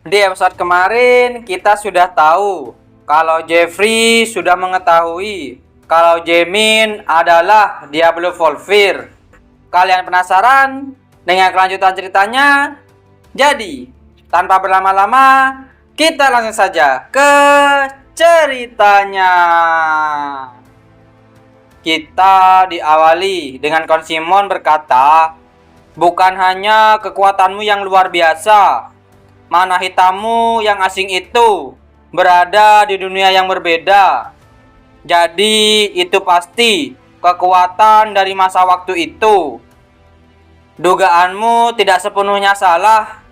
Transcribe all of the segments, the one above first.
Di episode kemarin kita sudah tahu kalau Jeffrey sudah mengetahui kalau Jaemin adalah Diablo Volfir. Kalian penasaran dengan kelanjutan ceritanya? Jadi, tanpa berlama-lama, kita langsung saja ke ceritanya. Kita diawali dengan Kon Simon berkata, "Bukan hanya kekuatanmu yang luar biasa, mana hitammu yang asing itu berada di dunia yang berbeda. Jadi itu pasti kekuatan dari masa waktu itu. Dugaanmu tidak sepenuhnya salah.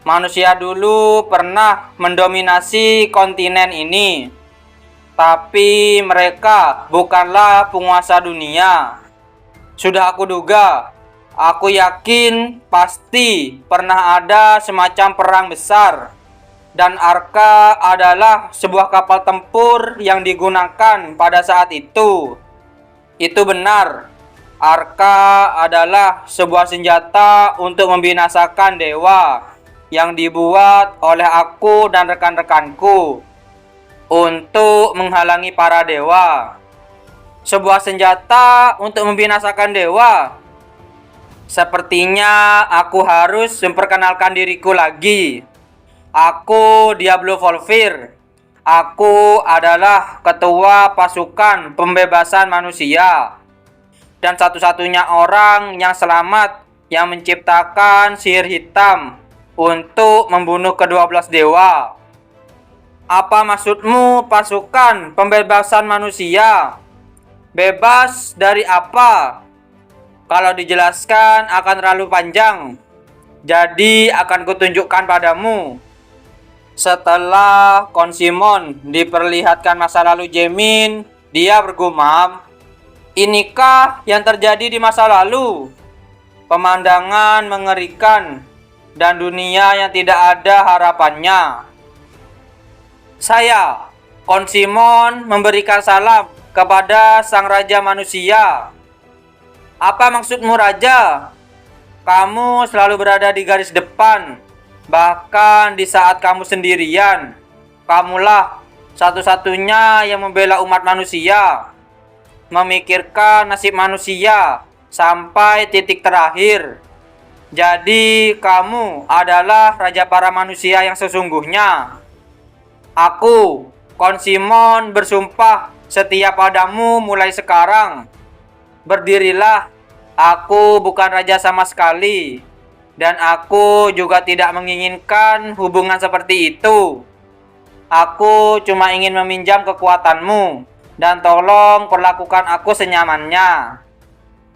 Manusia dulu pernah mendominasi kontinen ini. Tapi mereka bukanlah penguasa dunia. Sudah aku duga. Aku yakin pasti pernah ada semacam perang besar. Dan Arka adalah sebuah kapal tempur yang digunakan pada saat itu. Itu benar. Arka adalah sebuah senjata untuk membinasakan dewa yang dibuat oleh aku dan rekan-rekanku untuk menghalangi para dewa. Sebuah senjata untuk membinasakan dewa. Sepertinya aku harus memperkenalkan diriku lagi. Aku Diablo Volfir. Aku adalah ketua pasukan pembebasan manusia. Dan satu-satunya orang yang selamat yang menciptakan sihir hitam untuk membunuh ke-12 dewa. Apa maksudmu pasukan pembebasan manusia? Bebas dari apa? Kalau dijelaskan akan terlalu panjang, jadi akan kutunjukkan padamu." Setelah Kon Simon diperlihatkan masa lalu Jaemin, dia bergumam, "Inikah yang terjadi di masa lalu? Pemandangan mengerikan dan dunia yang tidak ada harapannya." Saya, Kon Simon, memberikan salam kepada sang raja manusia. "Apa maksudmu, Raja? Kamu selalu berada di garis depan, bahkan di saat kamu sendirian. Kamulah satu-satunya yang membela umat manusia, memikirkan nasib manusia sampai titik terakhir. Jadi kamu adalah raja para manusia yang sesungguhnya. Aku, Kon Simon, bersumpah setia padamu mulai sekarang. Berdirilah, aku bukan raja sama sekali, dan aku juga tidak menginginkan hubungan seperti itu. Aku cuma ingin meminjam kekuatanmu, dan tolong perlakukan aku senyamannya.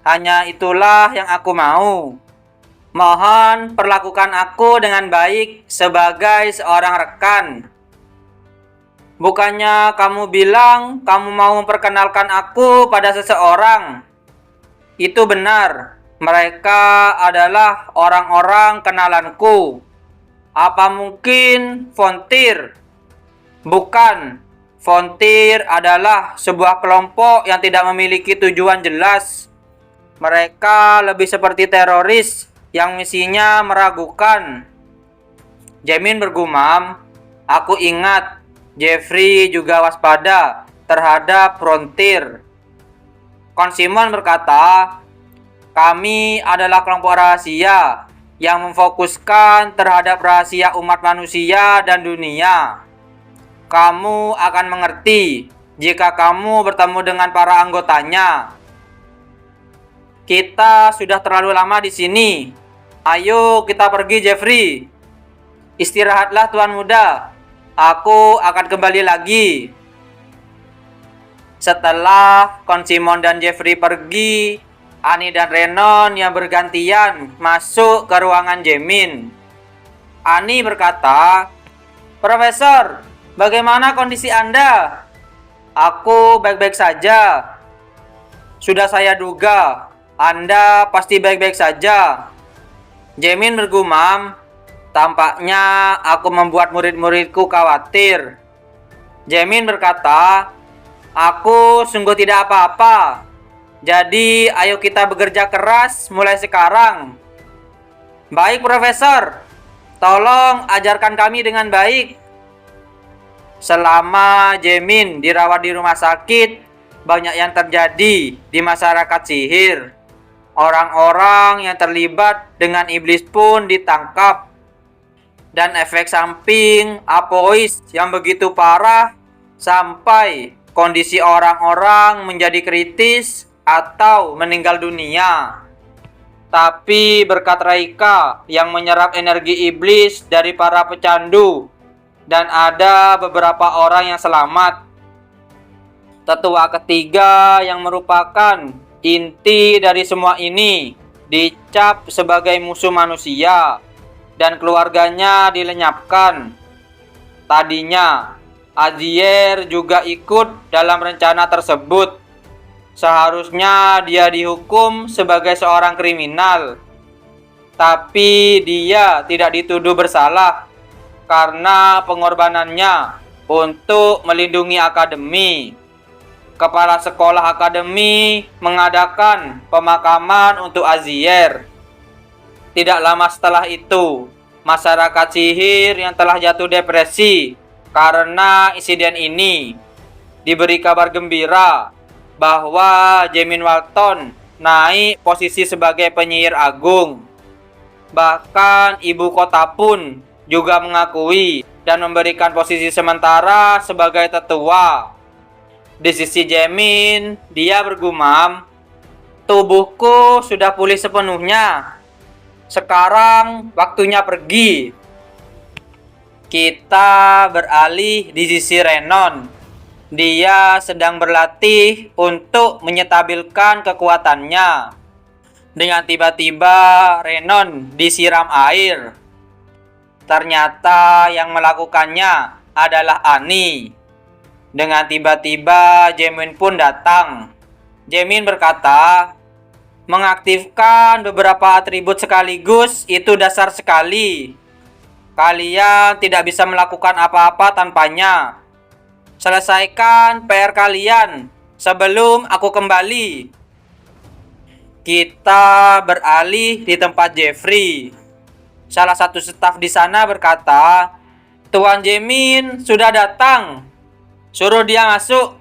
Hanya itulah yang aku mau. Mohon perlakukan aku dengan baik sebagai seorang rekan." "Bukannya kamu bilang kamu mau memperkenalkan aku pada seseorang?" "Itu benar, mereka adalah orang-orang kenalanku." "Apa mungkin Fontir?" "Bukan, Fontir adalah sebuah kelompok yang tidak memiliki tujuan jelas. Mereka lebih seperti teroris yang misinya meragukan." Jaemin bergumam, "Aku ingat, Jeffrey juga waspada terhadap Fontir." Kon Simon berkata, "Kami adalah kelompok rahasia yang memfokuskan terhadap rahasia umat manusia dan dunia. Kamu akan mengerti jika kamu bertemu dengan para anggotanya." "Kita sudah terlalu lama di sini. Ayo kita pergi, Jeffrey." "Istirahatlah, Tuan Muda. Aku akan kembali lagi." Setelah Kon Simon dan Jeffrey pergi, Annie dan Renon yang bergantian masuk ke ruangan Jaemin. Annie berkata, "Profesor, bagaimana kondisi Anda?" "Aku baik-baik saja." "Sudah saya duga, Anda pasti baik-baik saja." Jaemin bergumam, "Tampaknya aku membuat murid-muridku khawatir." Jaemin berkata, "Aku sungguh tidak apa-apa. Jadi ayo kita bekerja keras mulai sekarang." "Baik, Profesor." Tolong ajarkan kami dengan baik. Selama Jaemin dirawat di rumah sakit, banyak yang terjadi di masyarakat sihir. Orang-orang yang terlibat dengan iblis pun ditangkap. Dan efek samping apois yang begitu parah sampai kondisi orang-orang menjadi kritis atau meninggal dunia. Tapi berkat Raika yang menyerap energi iblis dari para pecandu, dan ada beberapa orang yang selamat. Tetua ketiga yang merupakan inti dari semua ini dicap sebagai musuh manusia dan keluarganya dilenyapkan. Tadinya Azier juga ikut dalam rencana tersebut. Seharusnya dia dihukum sebagai seorang kriminal, tapi dia tidak dituduh bersalah karena pengorbanannya untuk melindungi akademi. Kepala sekolah akademi mengadakan pemakaman untuk Azier. Tidak lama setelah itu, masyarakat sihir yang telah jatuh depresi karena insiden ini diberi kabar gembira bahwa Jaemin Walton naik posisi sebagai penyihir agung. Bahkan ibu kota pun juga mengakui dan memberikan posisi sementara sebagai tetua. Di sisi Jaemin, dia bergumam, "Tubuhku sudah pulih sepenuhnya. Sekarang waktunya pergi." Kita beralih di sisi Renon. Dia sedang berlatih untuk menyetabilkan kekuatannya. Dengan tiba-tiba Renon disiram air. Ternyata yang melakukannya adalah Ani. Dengan tiba-tiba Jaemin pun datang. Jaemin berkata, "Mengaktifkan beberapa atribut sekaligus itu dasar sekali. Kalian tidak bisa melakukan apa-apa tanpanya. Selesaikan PR kalian sebelum aku kembali." Kita beralih di tempat Jeffrey. Salah satu staf di sana berkata, "Tuan Jaemin sudah datang. Suruh dia masuk."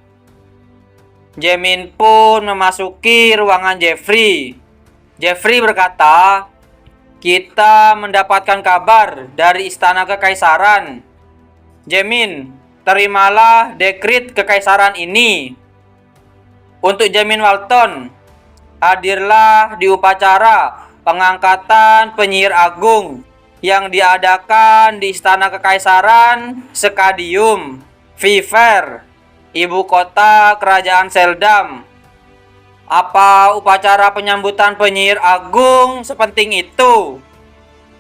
Jaemin pun memasuki ruangan Jeffrey. Jeffrey berkata, "Kita mendapatkan kabar dari istana kekaisaran. Jaemin, terimalah dekrit kekaisaran ini. Untuk Jaemin Walton, hadirlah di upacara pengangkatan penyihir agung yang diadakan di istana kekaisaran Skadium Viver, ibu kota kerajaan Seldam." Apa upacara penyambutan penyihir agung sepenting itu?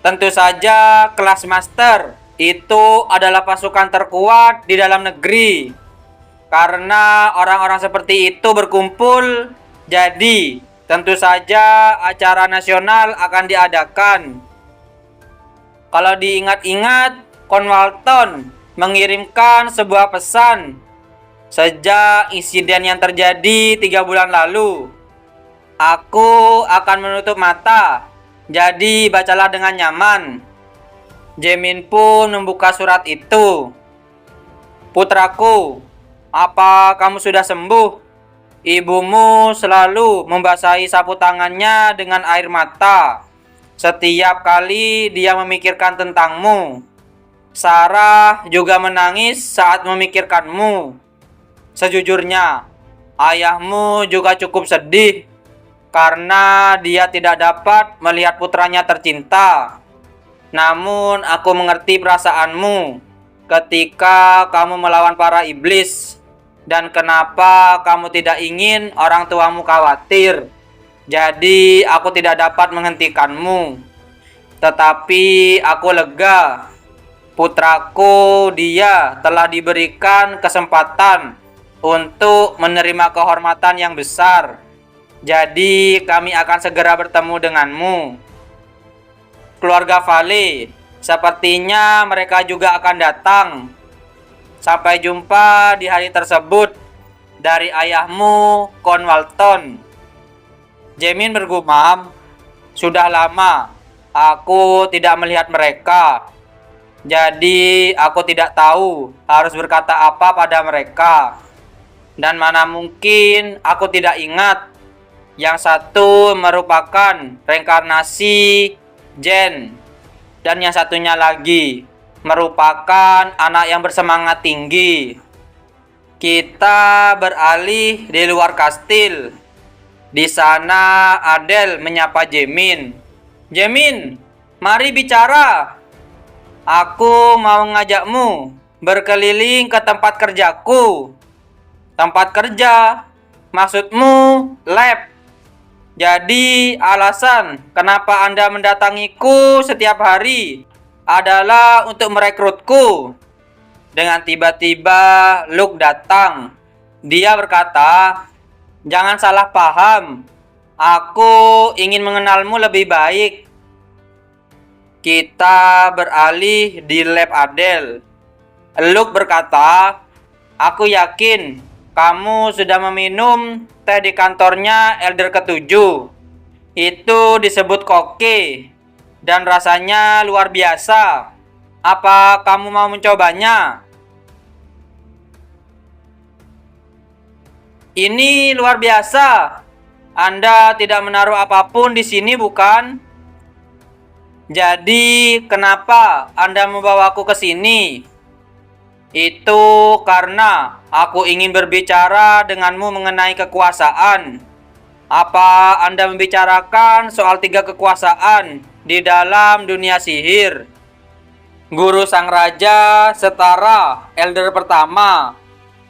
Tentu saja kelas master itu adalah pasukan terkuat di dalam negeri. Karena orang-orang seperti itu berkumpul, jadi tentu saja acara nasional akan diadakan. Kalau diingat-ingat, Kon Walton mengirimkan sebuah pesan sejak insiden yang terjadi 3 bulan lalu. "Aku akan menutup mata, jadi bacalah dengan nyaman." Jaemin pun membuka surat itu. "Putraku, apa kamu sudah sembuh? Ibumu selalu membasahi sapu tangannya dengan air mata setiap kali dia memikirkan tentangmu. Sarah juga menangis saat memikirkanmu. Sejujurnya, ayahmu juga cukup sedih karena dia tidak dapat melihat putranya tercinta. Namun aku mengerti perasaanmu ketika kamu melawan para iblis, dan kenapa kamu tidak ingin orang tuamu khawatir. Jadi aku tidak dapat menghentikanmu. Tetapi aku lega. Putraku, dia telah diberikan kesempatan untuk menerima kehormatan yang besar. Jadi kami akan segera bertemu denganmu." Keluarga Vale, sepertinya mereka juga akan datang. Sampai jumpa di hari tersebut. Dari ayahmu, Kon Walton. Jaemin bergumam, "Sudah lama Aku tidak melihat mereka. Jadi aku tidak tahu harus berkata apa pada mereka. Dan mana mungkin aku tidak ingat. Yang satu merupakan reinkarnasi Jen. Dan yang satunya lagi merupakan anak yang bersemangat tinggi. Kita beralih di luar kastil. Di sana Adele menyapa Jaemin. Jaemin, mari bicara. Aku mau mengajakmu berkeliling ke tempat kerjaku. Tempat kerja? Maksudmu lab? Jadi alasan kenapa Anda mendatangiku setiap hari adalah untuk merekrutku. Dengan tiba-tiba Luke datang. Dia berkata, "Jangan salah paham. Aku ingin mengenalmu lebih baik." Kita beralih di lab Adele. Luke berkata, "Aku yakin kamu sudah meminum teh di kantornya Elder ke-7. Itu disebut koke dan rasanya luar biasa. Apa kamu mau mencobanya?" Ini luar biasa. Anda tidak menaruh apapun di sini, bukan? Jadi, kenapa Anda membawaku ke sini? Itu karena aku ingin berbicara denganmu mengenai kekuasaan. Apa Anda membicarakan soal 3 kekuasaan di dalam dunia sihir? Guru Sang Raja setara Elder pertama,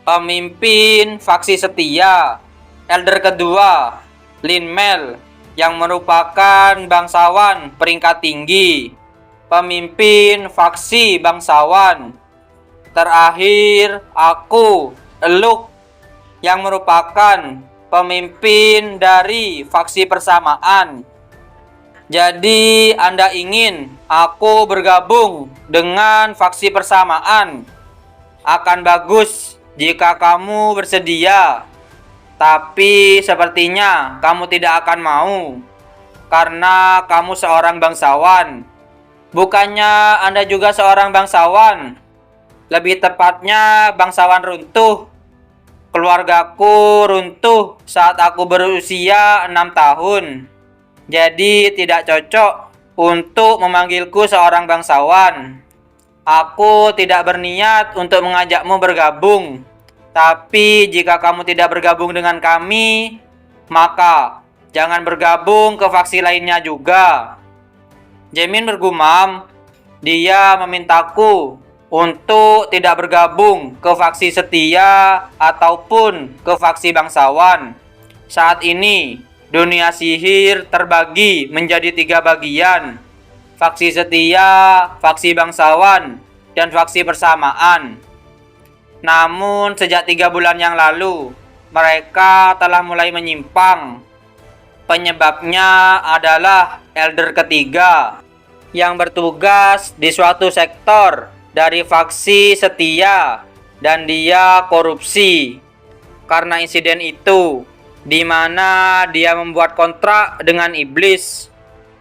pemimpin faksi setia. Elder kedua, Lin Mel, yang merupakan bangsawan peringkat tinggi, pemimpin faksi bangsawan. Terakhir, aku, Luke, yang merupakan pemimpin dari faksi persamaan. Jadi, Anda ingin aku bergabung dengan faksi persamaan? Akan bagus jika kamu bersedia. Tapi sepertinya kamu tidak akan mau. Karena kamu seorang bangsawan. Bukannya Anda juga seorang bangsawan? Lebih tepatnya bangsawan runtuh. Keluargaku runtuh saat aku berusia 6 tahun. Jadi tidak cocok untuk memanggilku seorang bangsawan. Aku tidak berniat untuk mengajakmu bergabung. Tapi jika kamu tidak bergabung dengan kami, maka jangan bergabung ke faksi lainnya juga. Jaemin bergumam. Dia memintaku untuk tidak bergabung ke faksi setia ataupun ke faksi bangsawan. Saat ini, dunia sihir terbagi menjadi 3 bagian. Faksi setia, faksi bangsawan, dan faksi persamaan. Namun sejak 3 bulan yang lalu, mereka telah mulai menyimpang. Penyebabnya adalah Elder ketiga yang bertugas di suatu sektor dari faksi setia dan dia korupsi. Karena insiden itu, di mana dia membuat kontrak dengan iblis,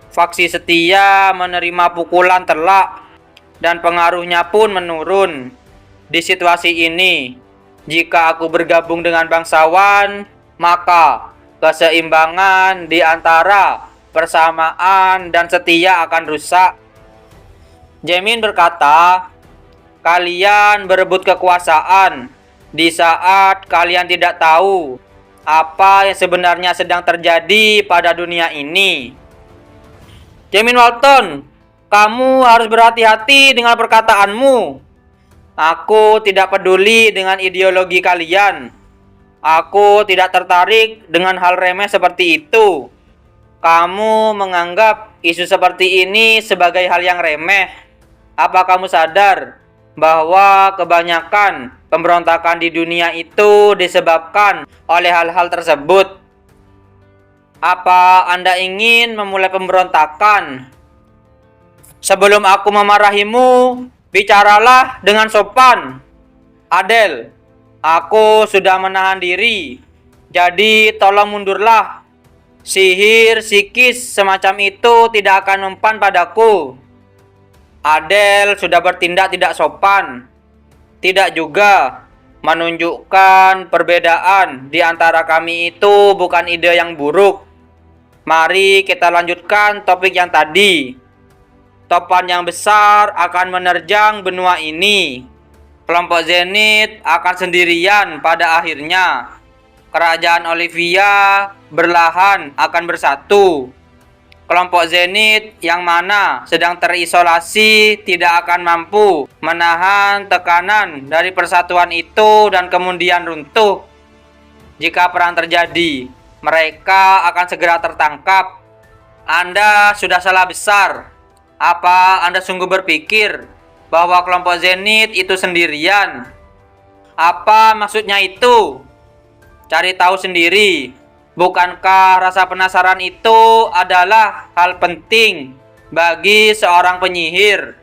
faksi setia menerima pukulan telak dan pengaruhnya pun menurun. Di situasi ini, jika aku bergabung dengan bangsawan, maka keseimbangan di antara persamaan dan setia akan rusak. Jaemin berkata, "Kalian berebut kekuasaan di saat kalian tidak tahu apa yang sebenarnya sedang terjadi pada dunia ini." Jaemin Walton, kamu harus berhati-hati dengan perkataanmu. Aku tidak peduli dengan ideologi kalian. Aku tidak tertarik dengan hal remeh seperti itu. Kamu menganggap isu seperti ini sebagai hal yang remeh. Apa kamu sadar bahwa kebanyakan pemberontakan di dunia itu disebabkan oleh hal-hal tersebut? Apa Anda ingin memulai pemberontakan? Sebelum aku memarahimu, bicaralah dengan sopan. Adele, aku sudah menahan diri. Jadi tolong mundurlah. Sihir, psikis semacam itu tidak akan mempan padaku. Adele sudah bertindak tidak sopan. Tidak juga menunjukkan perbedaan di antara kami itu bukan ide yang buruk. Mari kita lanjutkan topik yang tadi. Topan yang besar akan menerjang benua ini. Kelompok Zenith akan sendirian pada akhirnya. Kerajaan Olivia berlahan akan bersatu. Kelompok Zenith yang mana sedang terisolasi tidak akan mampu menahan tekanan dari persatuan itu dan kemudian runtuh. Jika perang terjadi, mereka akan segera tertangkap. Anda sudah salah besar. Apa Anda sungguh berpikir bahwa kelompok Zenith itu sendirian? Apa maksudnya itu? Cari tahu sendiri. Bukankah rasa penasaran itu adalah hal penting bagi seorang penyihir?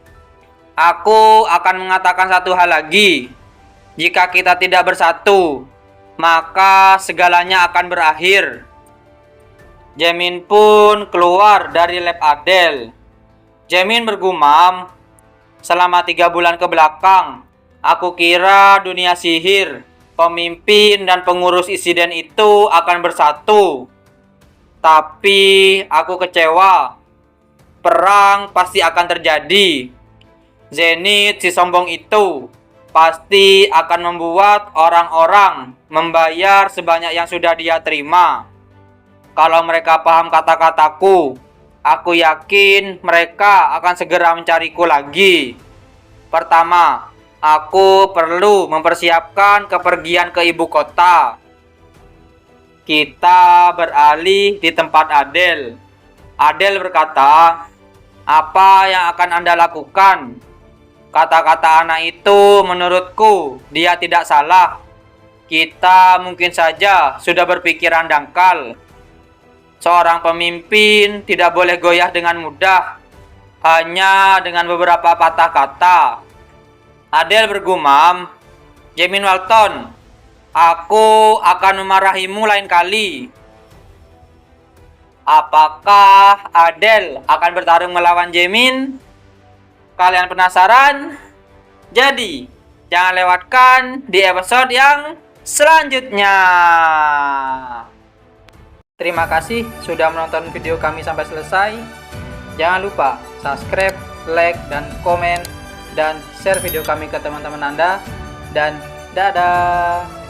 Aku akan mengatakan satu hal lagi. Jika kita tidak bersatu, maka segalanya akan berakhir. Jamin pun keluar dari lab Adele. Jamin bergumam, selama 3 bulan ke belakang, aku kira dunia sihir, pemimpin dan pengurus insiden itu akan bersatu. Tapi aku kecewa. Perang pasti akan terjadi. Zenith si sombong itu pasti akan membuat orang-orang membayar sebanyak yang sudah dia terima. Kalau mereka paham kata-kataku, aku yakin mereka akan segera mencariku lagi. Pertama, aku perlu mempersiapkan kepergian ke ibu kota. Kita beralih di tempat Adele. Adele berkata, "Apa yang akan Anda lakukan?" Kata-kata anak itu menurutku dia tidak salah. Kita mungkin saja sudah berpikiran dangkal. Seorang pemimpin tidak boleh goyah dengan mudah, hanya dengan beberapa patah kata. Adele bergumam, "Jamin Walton, aku akan memarahimu lain kali." Apakah Adele akan bertarung melawan Jamin? Kalian penasaran? Jadi, jangan lewatkan di episode yang selanjutnya. Terima kasih sudah menonton video kami sampai selesai. Jangan lupa subscribe, like, dan komen, dan share video kami ke teman-teman Anda. Dan dadah!